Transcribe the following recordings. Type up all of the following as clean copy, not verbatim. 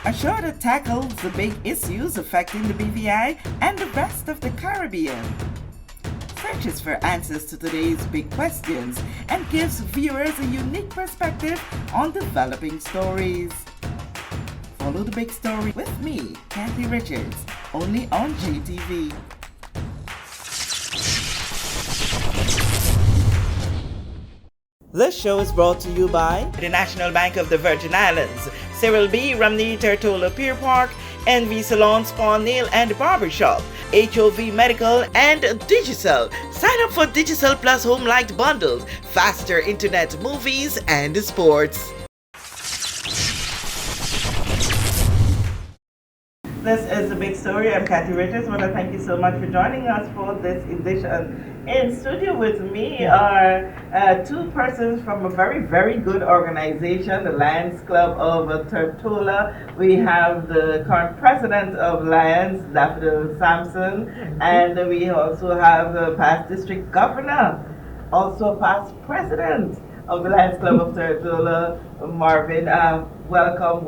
a show that tackles the big issues affecting the BVI and the rest of the Caribbean. Searches for answers to today's big questions and gives viewers a unique perspective on developing stories. Follow the big story with me, Kathy Richards, only on JTV. This show is brought to you by the National Bank of the Virgin Islands, Cyril B. Ramney Tortola Pier Park, NV Salon Spa Nail and Barbershop, HOV Medical, and Digicel. Sign up for Digicel Plus Home Light Bundles, faster internet, movies, and sports. This is The Big Story. I'm Kathy Richards. I want to thank you so much for joining us for this edition. In studio with me are two persons from a very, very good organization, the Lions Club of Tortola. We have the current president of Lions, Daffodil Sampson, and we also have the past district governor, also past president of the Lions Club of Tortola, Marvin. Welcome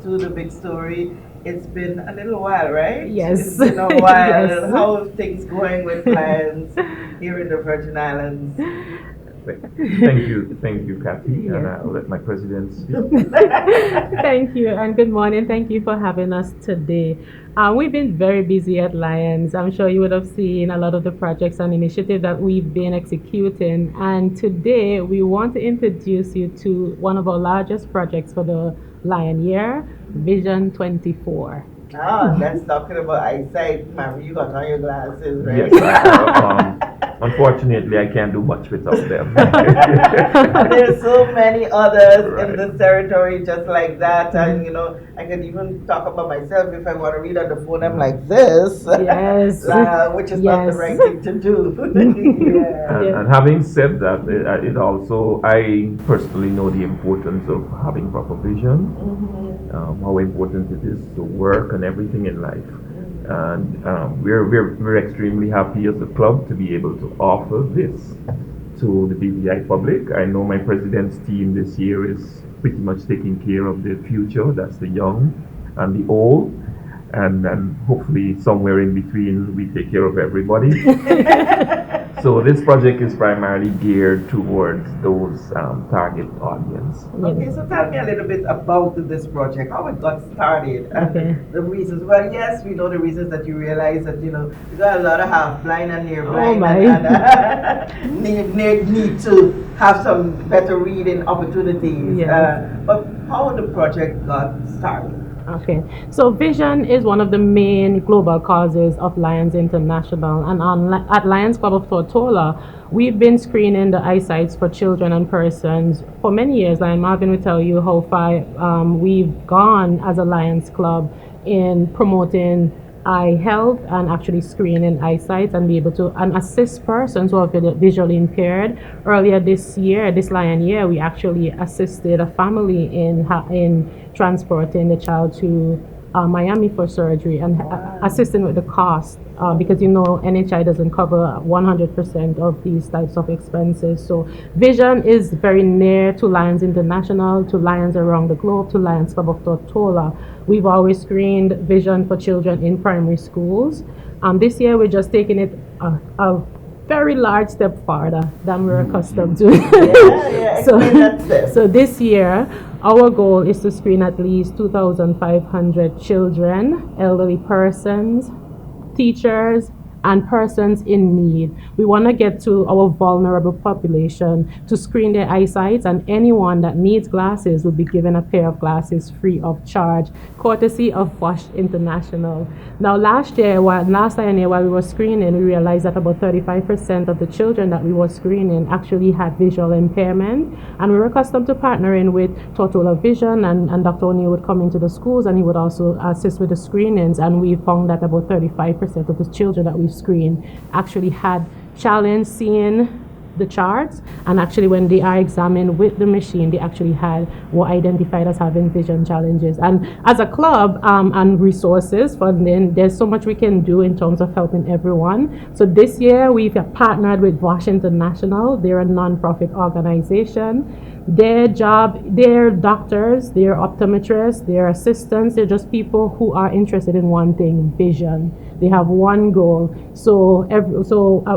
to The Big Story. It's been a little while, right? Yes. It's been a while. Yes. How are things going with Lions here in the Virgin Islands? Thank you, Kathy, and I'll let my president speak. Thank you, and good morning. Thank you for having us today. We've been very busy at Lions. I'm sure you would have seen a lot of the projects and initiatives that we've been executing. And today we want to introduce you to one of our largest projects for the Lion Year, Vision 24. That's talking about eyesight. Mary, you got on your glasses, right? Yes, unfortunately, I can't do much without them. There's so many others in this territory just like that. And, I can even talk about myself if I want to read on the phone. I'm like this. Yes. Which is not the right thing to do. And having said that, it also, I personally know the importance of having proper vision, how important it is to work and everything in life. And we're extremely happy as a club to be able to offer this to the BVI public. I know my president's team this year is pretty much taking care of the future. That's the young and the old. And hopefully somewhere in between we take care of everybody. So this project is primarily geared towards those target audience. Okay, so tell me a little bit about this project, how it got started, and the reasons. Well, yes, we know the reasons that you realize that, you got a lot of half blind and near blind and need to have some better reading opportunities. Yes. But how the project got started? Okay, so vision is one of the main global causes of Lions International, and at Lions Club of Tortola, we've been screening the eyesights for children and persons for many years. And Marvin will tell you how far we've gone as a Lions Club in promoting eye health and actually screening eyesight and be able to assist persons who are visually impaired. Earlier this year, this Lion Year, we actually assisted a family in transporting the child to Miami for surgery and assisting with the cost because NHI doesn't cover 100% of these types of expenses. So vision is very near to Lions International, to Lions around the globe, to Lions Club of Tortola. We've always screened vision for children in primary schools. This year we're just taking it a very large step farther than we're accustomed to. So this year, our goal is to screen at least 2,500 children, elderly persons, teachers, and persons in need. We want to get to our vulnerable population to screen their eyesight, and anyone that needs glasses will be given a pair of glasses free of charge, courtesy of Bosch International. Now last year while we were screening, we realized that about 35% of the children that we were screening actually had visual impairment, and we were accustomed to partnering with Tortola Vision, and Dr. O'Neill would come into the schools and he would also assist with the screenings, and we found that about 35% of the children that we screen actually had challenge seeing the charts, and actually when they are examined with the machine, they actually were identified as having vision challenges. And as a club and resources funding, there's so much we can do in terms of helping everyone. So this year we've partnered with Bosch International. They're a non-profit organization. Their job, they're doctors, they're optometrists, they're assistants, they're just people who are interested in one thing, vision. They have one goal. So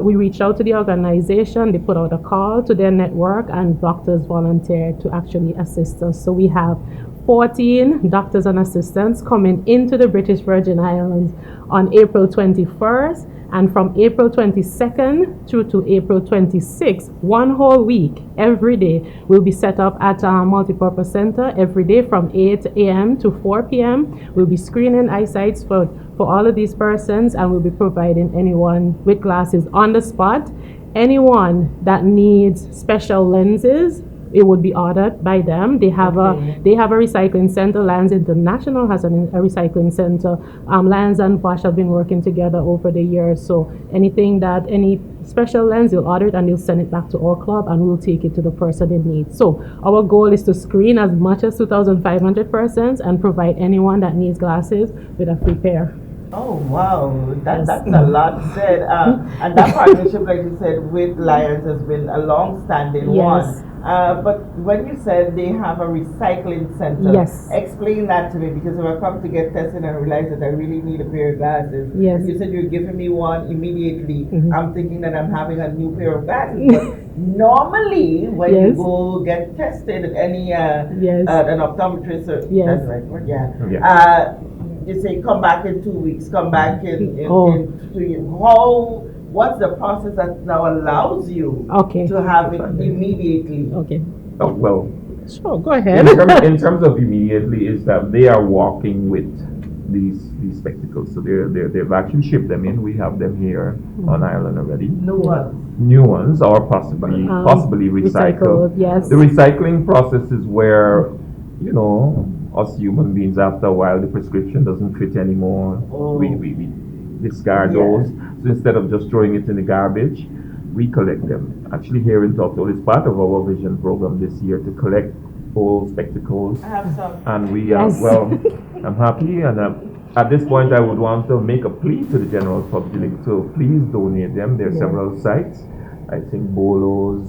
we reached out to the organization, they put out a call to their network, and doctors volunteered to actually assist us. So we have 14 doctors and assistants coming into the British Virgin Islands on April 21st, and from April 22nd through to April 26th, one whole week, every day, will be set up at a multipurpose center every day from 8 a.m. to 4 p.m. We'll be screening eyesights for all of these persons, and we'll be providing anyone with glasses on the spot. Anyone that needs special lenses, it would be ordered by them. They have a recycling center. Lions International has a recycling center. Lions and Bosch have been working together over the years. So any special lens, they'll order it and they'll send it back to our club, and we'll take it to the person in need. So our goal is to screen as much as 2,500 persons and provide anyone that needs glasses with a free pair. Oh wow, that's a lot said. And that partnership, like you said, with Lions has been a long-standing one. But when you said they have a recycling center, explain that to me, because if I come to get tested and realize that I really need a pair of glasses, you said you're giving me one immediately, I'm thinking that I'm having a new pair of glasses. But normally, when you go get tested at any an optometrist, that's the right word, you say come back in 2 weeks, come back in 2 years. What's the process that now allows you to have it immediately? Oh, well, sure, go ahead. in terms of immediately, is that they are walking with these spectacles. So they've actually shipped them in. We have them here on Ireland already. New ones, or possibly recycled. Yes. The recycling process is where, us human beings, after a while, the prescription doesn't fit anymore. We discard those. So instead of just throwing it in the garbage, we collect them. Actually, here in Tortola, it's part of our vision program this year to collect old spectacles. I have some. And we I'm happy, and at this point I would want to make a plea to the general public to please donate them. There are several sites. I think Bolo's,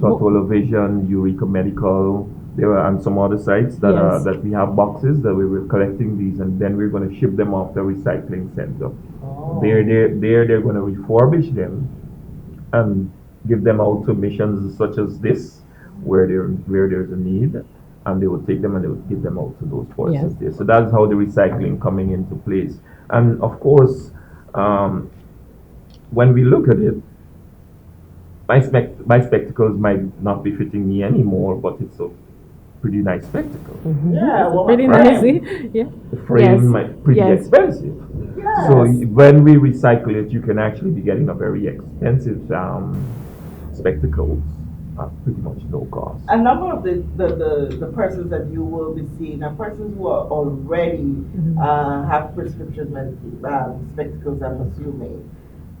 Tortola Vision, Eureka Medical. There are and some other sites that we have boxes that we were collecting these, and then we're going to ship them off the recycling center. They're going to refurbish them and give them out to missions such as this, where there's a need, and they will take them and they will give them out to those persons there. So that's how the recycling coming into place. And of course, when we look at it, my spectacles might not be fitting me anymore, but it's a pretty nice spectacle. Pretty nice. The frame might pretty expensive. So when we recycle it, you can actually be getting a very expensive spectacles at pretty much no cost. A number of the persons that you will be seeing are persons who are already have prescription spectacles, I'm assuming,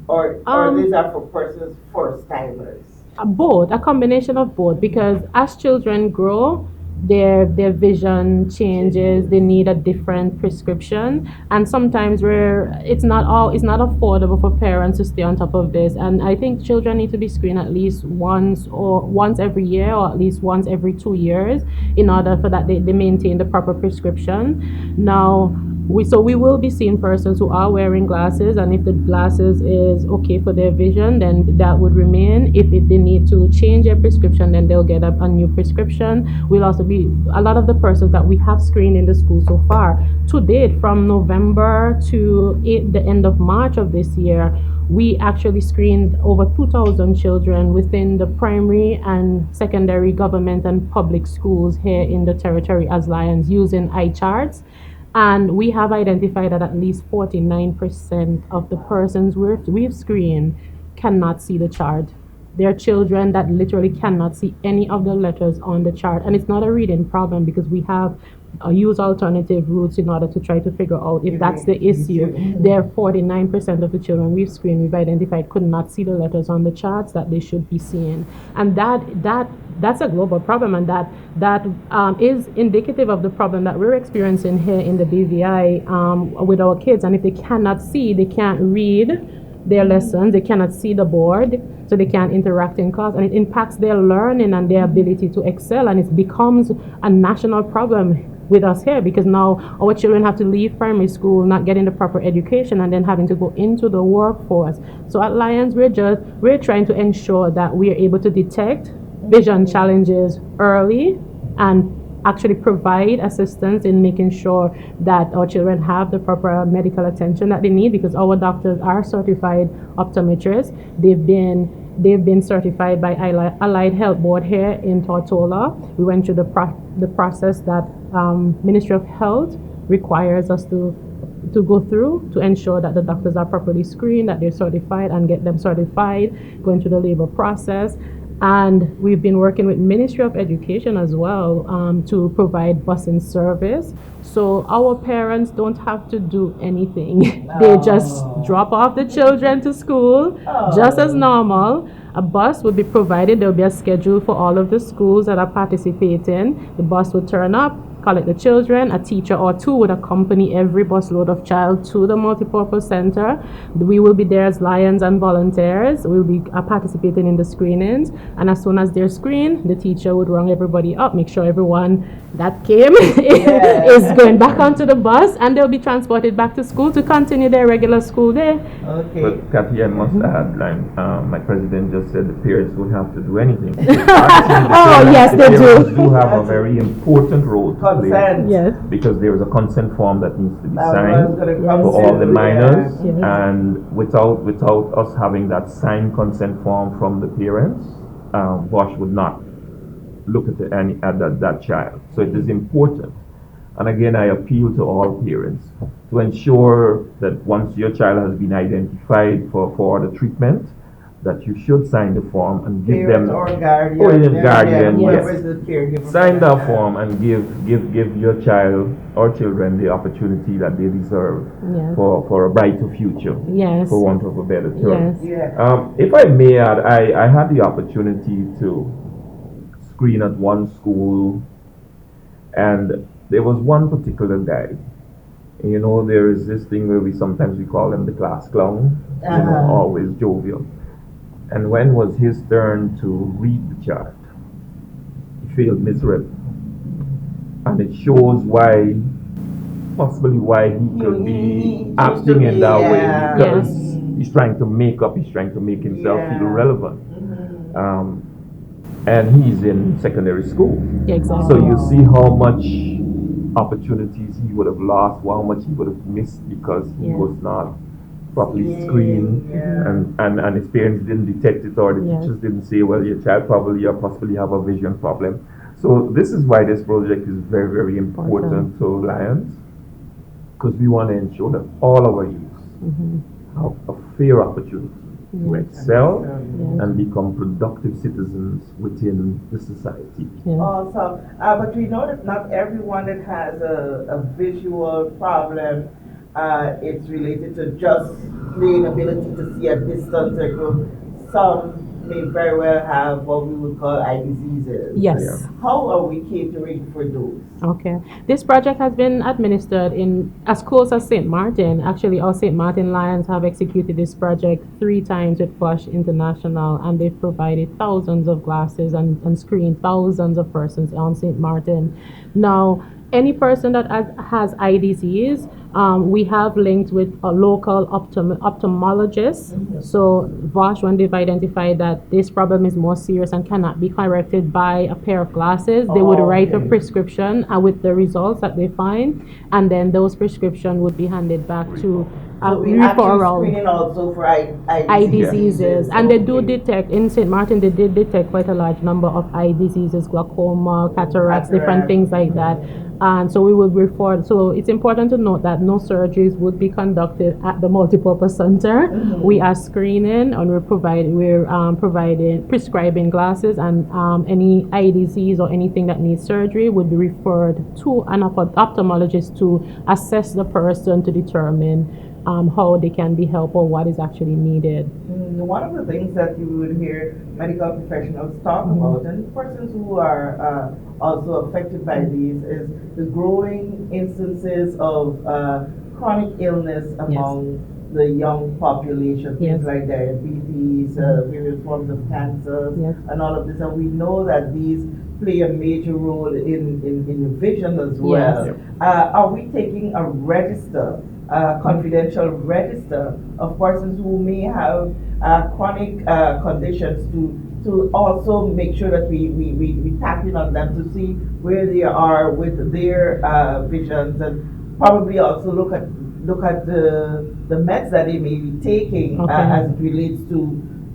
or these are for persons first timers. Both, a combination of both, because as children grow, their vision changes. They need a different prescription, and sometimes it's not affordable for parents to stay on top of this. And I think children need to be screened at least once every year, or at least once every 2 years, in order for that they maintain the proper prescription. Now, we will be seeing persons who are wearing glasses, and if the glasses is okay for their vision, then that would remain. If they need to change their prescription, then they'll get a new prescription. We'll also be a lot of the persons that we have screened in the school so far to date, from November to the end of March of this year. We actually screened over 2,000 children within the primary and secondary government and public schools here in the territory as Lions, using eye charts. And we have identified that at least 49% of the persons we've screened cannot see the chart. There are children that literally cannot see any of the letters on the chart. And it's not a reading problem, because we have use alternative routes in order to try to figure out if that's the issue. There are 49% of the children we've screened, we've identified, could not see the letters on the charts that they should be seeing. And that's a global problem, and that is indicative of the problem that we're experiencing here in the BVI with our kids. And if they cannot see, they can't read, their lessons. They cannot see the board, so they can't interact in class, and it impacts their learning and their ability to excel, and it becomes a national problem with us here, because now our children have to leave primary school not getting the proper education and then having to go into the workforce. So at Lions, we're trying to ensure that we are able to detect vision challenges early and actually provide assistance in making sure that our children have the proper medical attention that they need, because our doctors are certified optometrists. They've been certified by Allied Health Board here in Tortola. We went through the process that Ministry of Health requires us to go through to ensure that the doctors are properly screened, that they're certified, and get them certified, going through the labor process. And we've been working with Ministry of Education as well to provide busing service. So our parents don't have to do anything. They just drop off the children to school just as normal. A bus would be provided. There will be a schedule for all of the schools that are participating. The bus would turn up, collect the children. A teacher or two would accompany every busload of child to the multipurpose center. We will be there as Lions and volunteers. We'll be participating in the screenings, and as soon as they're screened, the teacher would run everybody up, make sure everyone that came is going back onto the bus, and they'll be transported back to school to continue their regular school day. Okay. But Kathy, I must add, like my president just said, the parents don't have to do anything. Actually, yes, they do. Parents do have a very important role to play. Consent. Yes. Because there is a consent form that needs to be That signed was gonna for come all the soon, minors, yeah. Yes. and without us having that signed consent form from the parents, Bosch would not look at that child. So it is important. And again, I appeal to all parents to ensure that once your child has been identified for the treatment, that you should sign the form and give Parents them or guardian. guardian, whoever yes. is the caregiver. Sign that form and give your child or children the opportunity that they deserve Yes. for a brighter future, Yes. for want of a better term. Yes. Yeah. If I may add, I had the opportunity to screen at one school, and there was one particular guy. You know, there is this thing where we call him the class clown, always jovial. And when was his turn to read the chart, he failed miserably. And it shows possibly why he could be acting in that way, because he's trying to make himself feel relevant. And he's in secondary school. Exactly. So you see how much opportunities he would have lost, how much he would have missed because he was not properly screened, and his parents didn't detect it, or the teachers didn't say, well, your child probably or possibly have a vision problem. So this is why this project is very, very important to Lions, because we want to ensure that all our youth have a fair opportunity to excel and become productive citizens within the society. Awesome. But we know that not everyone that has a visual problem, it's related to just the inability to see at distance or group. Some may very well have what we would call eye diseases. Yes. How are we catering for those? Okay. This project has been administered in as close as St. Martin. Actually, our St. Martin Lions have executed this project 3 times with Bosch International, and they've provided thousands of glasses and screened thousands of persons on St. Martin. Now, any person that has eye disease, we have linked with a local ophthalmologist. So Bosch, when they've identified that this problem is more serious and cannot be corrected by a pair of glasses, they would write a prescription with the results that they find, and then those prescriptions would be handed back to referral. Screening also for eye diseases, and they do detect in St. Martin. They did detect quite a large number of eye diseases, glaucoma, cataracts, different things like that. And so we will refer. So it's important to note that no surgeries would be conducted at the multipurpose center. We are screening, and we're providing prescribing glasses, and any eye disease or anything that needs surgery would be referred to an ophthalmologist to assess the person to determine how they can be helped or what is actually needed. One of the things that you would hear medical professionals talk about, and persons who are also affected by these, is the growing instances of chronic illness among the young population, things Yes. like diabetes, various forms of cancers, Yes. and all of this. And we know that these play a major role in vision as well. Yes. Are we taking a register, confidential register of persons who may have chronic conditions to also make sure that we tap in on them to see where they are with their visions, and probably also look at the meds that they may be taking Okay. as it relates to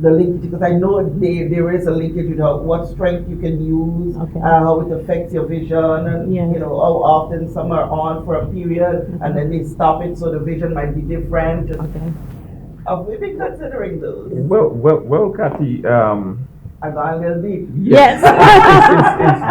the linkage, because I know there is a linkage with what strength you can use, Okay. how it affects your vision, and Yes. how often some are on for a period and then they stop it, so the vision might be different. Okay. Have we been considering those? Well, Kathy. I got a little deep. Yes.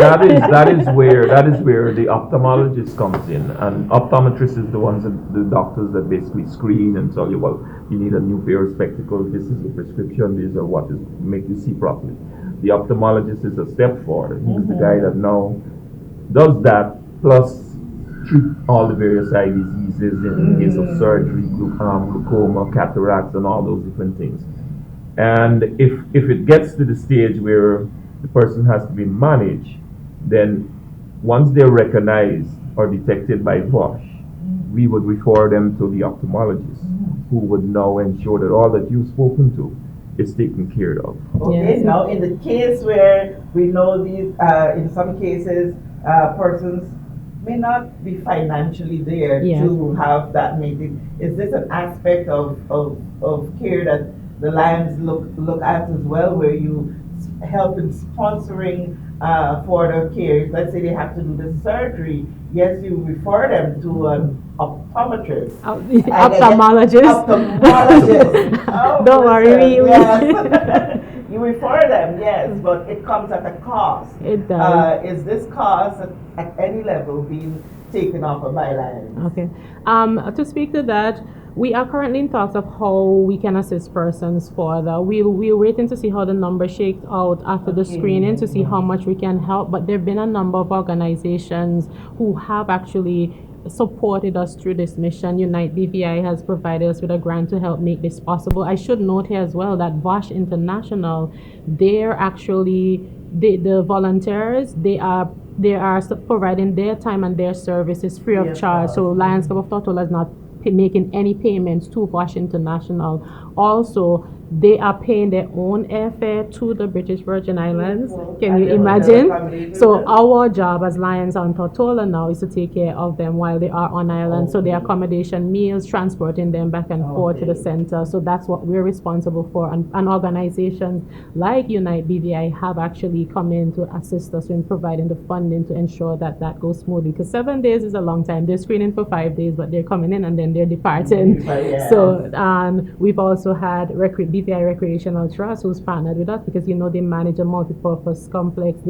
That is where the ophthalmologist comes in, and optometrists is the doctors that basically screen and tell you, well, you need a new pair of spectacles. This is the prescription. These are what is make you see properly. The ophthalmologist is a step forward. He's the guy that now does that plus treat all the various eye diseases in case of surgery, glaucoma, cataracts, and all those different things. And if it gets to the stage where the person has to be managed, then once they're recognized or detected by VOSH, we would refer them to the ophthalmologist, who would now ensure that all that you've spoken to is taken care of. Okay, Yes. now in the case where we know these, in some cases, persons may not be financially there Yes. to have that meeting. Is this an aspect of care that the Lions look at as well, where you help in sponsoring for their care? Let's say they have to do the surgery. Yes, you refer them to an optometrist. Ophthalmologist. Ophthalmologist. Oh, Don't worry, listen, we- yes. You refer them, yes, but it comes at a cost. It does. Is this cost at any level being taken off of my Lions? Okay. To speak to that, we are currently in talks of how we can assist persons further. We're waiting to see how the numbers shake out after the Okay. screening to see how much we can help. But there have been a number of organizations who have actually supported us through this mission. Unite BVI has provided us with a grant to help make this possible. I should note here as well that VOSH International, they're actually the volunteers. They are providing their time and their services free of Yes, charge. yes. So Lions Club of Tortola is not making any payments to VOSH International. Also, they are paying their own airfare to the British Virgin Islands. Can And you they will imagine? accommodate So them? our job as Lions on Tortola now is to take care of them while they are on island. So their Okay. accommodation, meals, transporting them back and forth to the Okay. center. So that's what we're responsible for. And organizations like Unite BVI have actually come in to assist us in providing the funding to ensure that that goes smoothly. Because 7 days is a long time. They're screening for 5 days, but they're coming in and then they're departing. Yeah. So we've also had BVI Recreational Trust who's partnered with us because they manage a multi-purpose complex.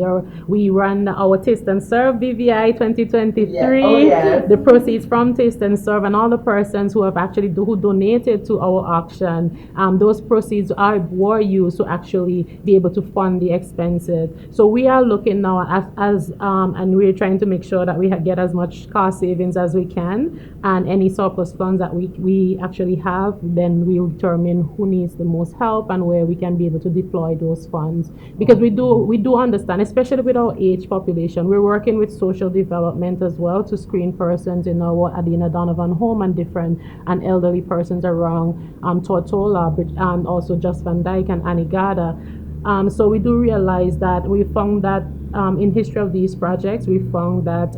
We run our Taste and Serve BVI 2023. Yeah. Oh, yes. The proceeds from Taste and Serve and all the persons who have actually who donated to our auction, those proceeds were used to actually be able to fund the expenses. So we are looking now and we're trying to make sure that we get as much cost savings as we can, and any surplus funds that we actually have, then we'll determine who needs the most help and where we can be able to deploy those funds. Because we do understand, especially with our age population, we're working with social development as well to screen persons in our Adina Donovan home and elderly persons around Tortola, and also Just Van Dyke and Anigada. So we do realize that we found that in history of these projects, we found that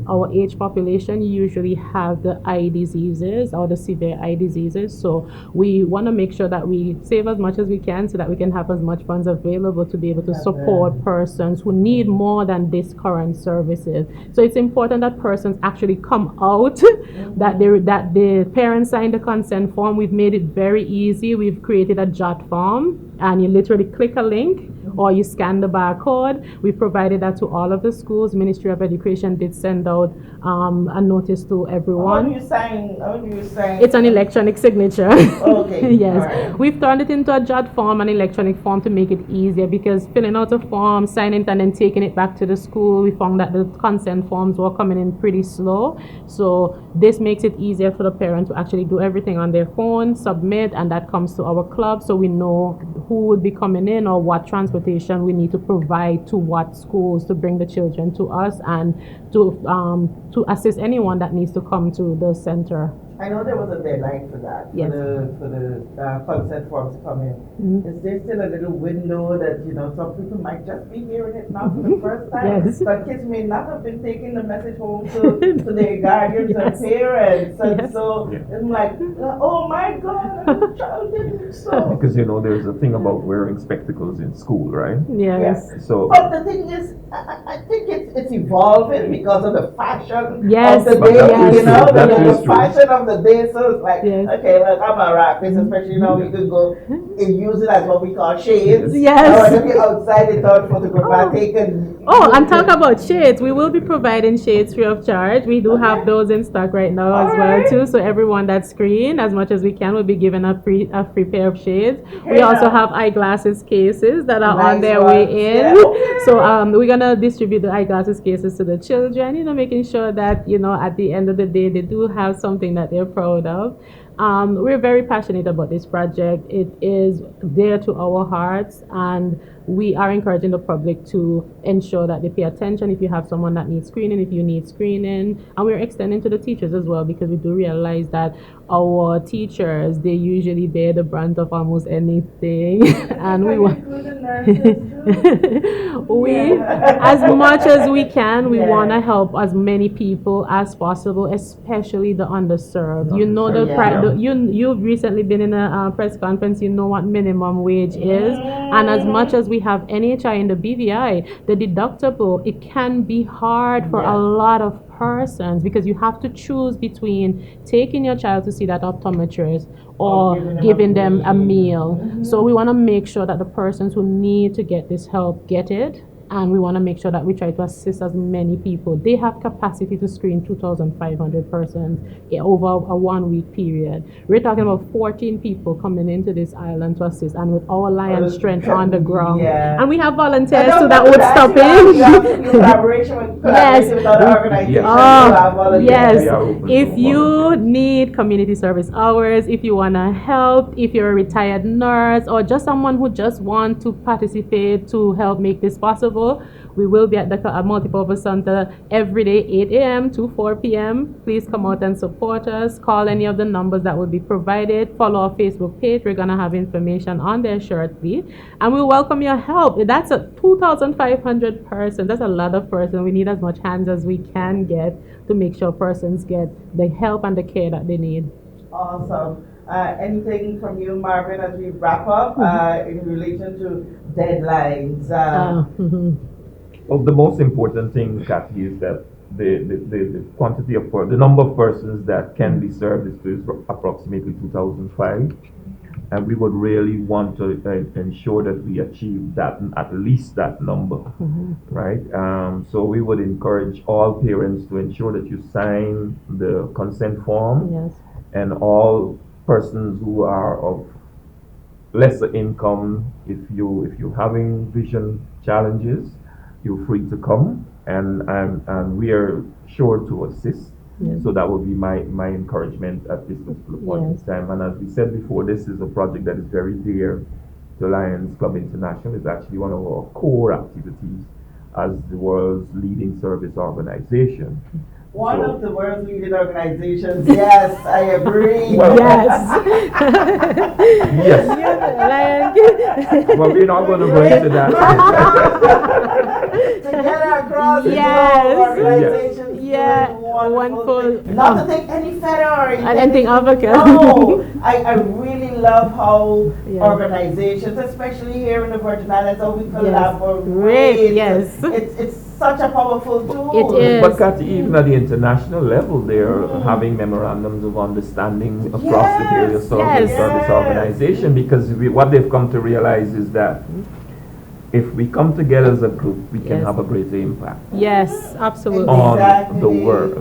our age population usually have the eye diseases or the severe eye diseases. So we want to make sure that we save as much as we can so that we can have as much funds available to be able to support persons who need more than this current services. So it's important that persons actually come out, that the parents sign the consent form. We've made it very easy. We've created a JOT form and you literally click a link or you scan the barcode. We provided that to all of the schools. Ministry of Education did send out a notice to everyone. How do you sign? It's an electronic signature. Okay. Yes. Right. We've turned it into a JOT form, an electronic form, to make it easier, because filling out a form, signing it, and then taking it back to the school, we found that the consent forms were coming in pretty slow. So this makes it easier for the parent to actually do everything on their phone, submit, and that comes to our club, so we know who would be coming in or what transportation we need to provide to what schools to bring the children to us, and to assist anyone that needs to come to the center. I know there was a deadline for that, Yes. for the consent forms to come in. Is there still a little window that, some people might just be hearing it now for the first time? Yes. But kids may not have been taking the message home to their guardians Yes. and parents. And Yes. so Yeah. it's like, oh my God, the child didn't so. Because there's a thing about wearing spectacles in school, right? Yes. So But the thing is, I think it's evolving because of the fashion Yes. of the But day, that is true. That the is true. fashion of the day. So it's like, Yes. okay, look, I'm a rapist, especially you could go and use it as what we call shades. Yes. Or if you're outside, it's all photographic and. Oh, and talk about shades. We will be providing shades free of charge. We do have those in stock right now as well Alright. too. So everyone that's screened, as much as we can, will be given a free pair of shades. We Yeah. also have eyeglasses cases that are on Nice their ones. way in. Yeah. Okay. So we're gonna distribute the eyeglasses cases to the children. Making sure that at the end of the day they do have something that they're proud of. We're very passionate about this project. It is dear to our hearts, and we are encouraging the public to ensure that they pay attention if you have someone that needs screening, if you need screening. And we're extending to the teachers as well, because we do realize that our teachers, they usually bear the brunt of almost anything. And we want as much as we can, we want to help as many people as possible, especially the underserved. You've recently been in a press conference. You know what minimum wage is, and as much as we have NHI in the BVI, the deductible, it can be hard for a lot of persons, because you have to choose between taking your child to see that optometrist or giving them a meal. So we want to make sure that the persons who need to get this help get it, and we want to make sure that we try to assist as many people. They have capacity to screen 2,500 persons over a 1 week period. We're talking about 14 people coming into this island to assist, and with our Lion strength on the ground. Yeah. And we have volunteers so that would stop in. Collaboration with other organizations. Yes. We are open If to you volunteers. need community service hours, if you want to help, if you're a retired nurse, or just someone who just wants to participate to help make this possible, we will be at the multipurpose center every day, 8 a.m. to 4 p.m. Please come out and support us. Call any of the numbers that will be provided. Follow our Facebook page. We're going to have information on there shortly. And we welcome your help. That's a 2,500 persons. That's a lot of persons. We need as much hands as we can get to make sure persons get the help and the care that they need. Awesome. Anything from you, Marvin, as we wrap up in relation to deadlines? Well, the most important thing, Kathy, is that the quantity of the number of persons that can be served is approximately 2,005, and we would really want to ensure that we achieve that, at least that number, right? So we would encourage all parents to ensure that you sign the consent form, Yes. and all persons who are of lesser income, if you're having vision challenges, you're free to come, and we are sure to assist. Yes. So that would be my encouragement at this particular point Yes. in time. And as we said before, this is a project that is very dear to Lions Club International. It's actually one of our core activities as the world's leading service organization. One of the world's leading organizations. Yes, I agree. Well, Yes. Yes. Well, we're not going to go into that. Together across the Yes. globe, organizations. Yeah. doing wonderful Wonderful. things. Not to take any feather or Anything African. No, I really love how Yeah. organizations, especially here in the Virgin Islands, how we Yes. collaborate. Great, yes. It's such a powerful tool. It is. But Kathy, even at the international level, they're having memorandums of understanding across the various service organization, because what they've come to realize is that if we come together as a group, we can have a greater impact. Yes, absolutely. On the world.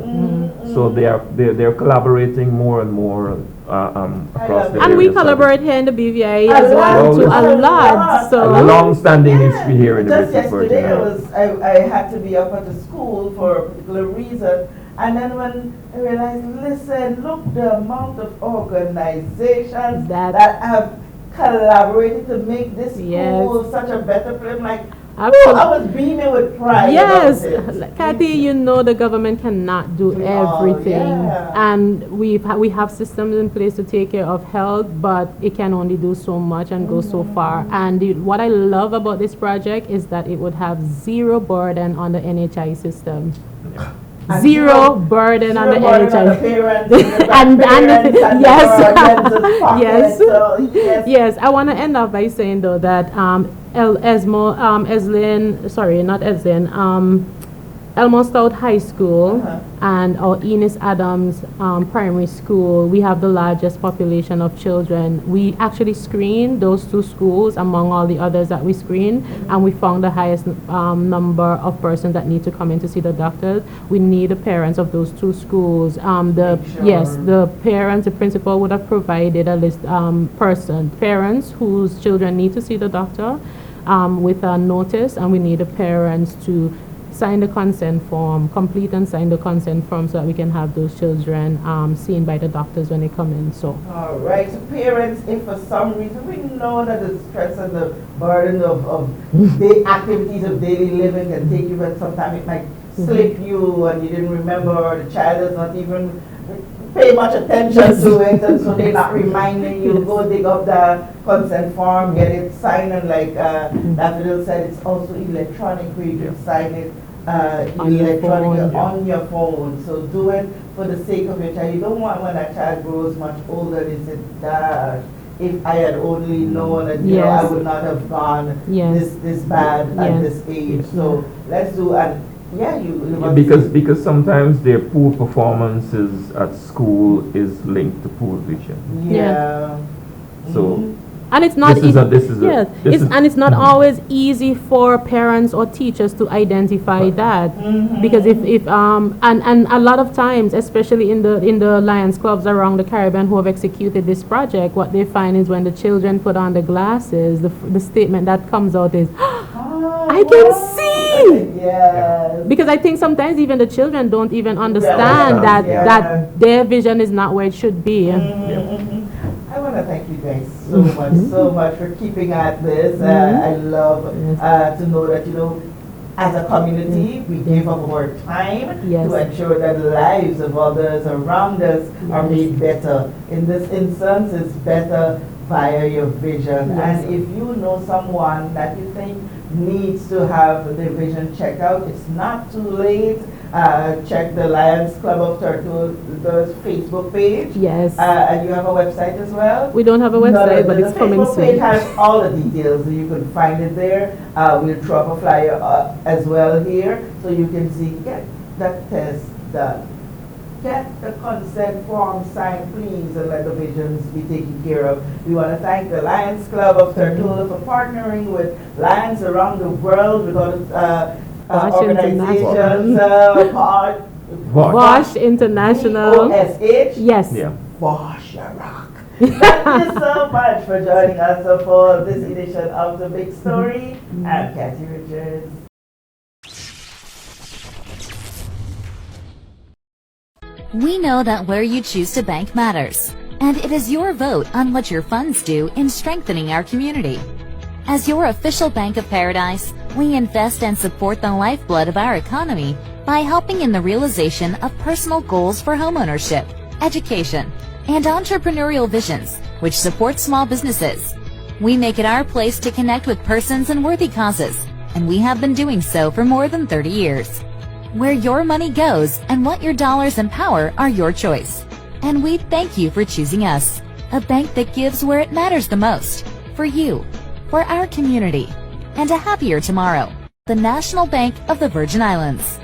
So they're collaborating more and more across the And we various collaborate here in the BVI as well to a lot. So a long-standing history here in the Just British Virgin yesterday, I had to be up at the school for a particular reason, and then when I realized, listen, look the amount of organizations that have collaborated to make this school such a better place. Like, I was beaming with pride. Yes, Kathy, you know the government cannot do everything, and we have systems in place to take care of health, but it can only do so much and go so far. And what I love about this project is that it would have zero burden on the NHI system. Zero burden on the NHI. Yes. I want to end off by saying though that Elmo Stout High School and our Enos Adams Primary School, we have the largest population of children. We actually screened those two schools among all the others that we screened, and we found the highest number of persons that need to come in to see the doctor. We need the parents of those two schools. The parents, the principal would have provided a list, parents whose children need to see the doctor with a notice, and we need the parents to sign the consent form, complete and sign the consent form so that we can have those children seen by the doctors when they come in. So. All right, so parents, if for some reason we know that the stress and the burden of the activities of daily living can take you, but sometimes it might slip you and you didn't remember, or the child does not even pay much attention to it, and so they're not reminding you, go dig up the consent form, get it signed, and like Daffodil said, it's also electronic where you can sign it electronically on your phone. So do it for the sake of your child. You don't want when that child grows much older, they say, Dad, if I had only known that I would not have gone this bad at this age. So let's do because sometimes their poor performances at school is linked to poor vision. So and it's not it's not always easy for parents or teachers to identify that, because if and a lot of times, especially in the Lions clubs around the Caribbean who have executed this project, what they find is when the children put on the glasses, the statement that comes out is, I can see. Yes. Because I think sometimes even the children don't even understand that their vision is not where it should be. I want to thank you guys so much for keeping at this. I love to know that, as a community, we give up our time to ensure that the lives of others around us are made better. In this instance, it's better via your vision. And if you know someone that you think needs to have their vision checked out, it's not too late. Check the Lions Club of Tortola's Facebook page. Yes. And you have a website as well? We don't have a website, but it's coming soon. The Facebook page has all the details, so you can find it there. We'll throw up a flyer as well here, so you can see, get that test done. Get the consent form signed, please, and let the visions be taken care of. We want to thank the Lions Club of Tortola for partnering with Lions around the world. We've got organizations, Wash International. VOSH? Yes. Wash your rock. Thank you so much for joining us for this edition of The Big Story. I'm Kathy Richards. We know that where you choose to bank matters, and it is your vote on what your funds do in strengthening our community. As your official Bank of Paradise, we invest and support the lifeblood of our economy by helping in the realization of personal goals for homeownership, education, and entrepreneurial visions, which support small businesses. We make it our place to connect with persons and worthy causes, and we have been doing so for more than 30 years. Where your money goes and what your dollars empower are your choice. And we thank you for choosing us, a bank that gives where it matters the most, for you, for our community, and a happier tomorrow. the National Bank of the Virgin Islands.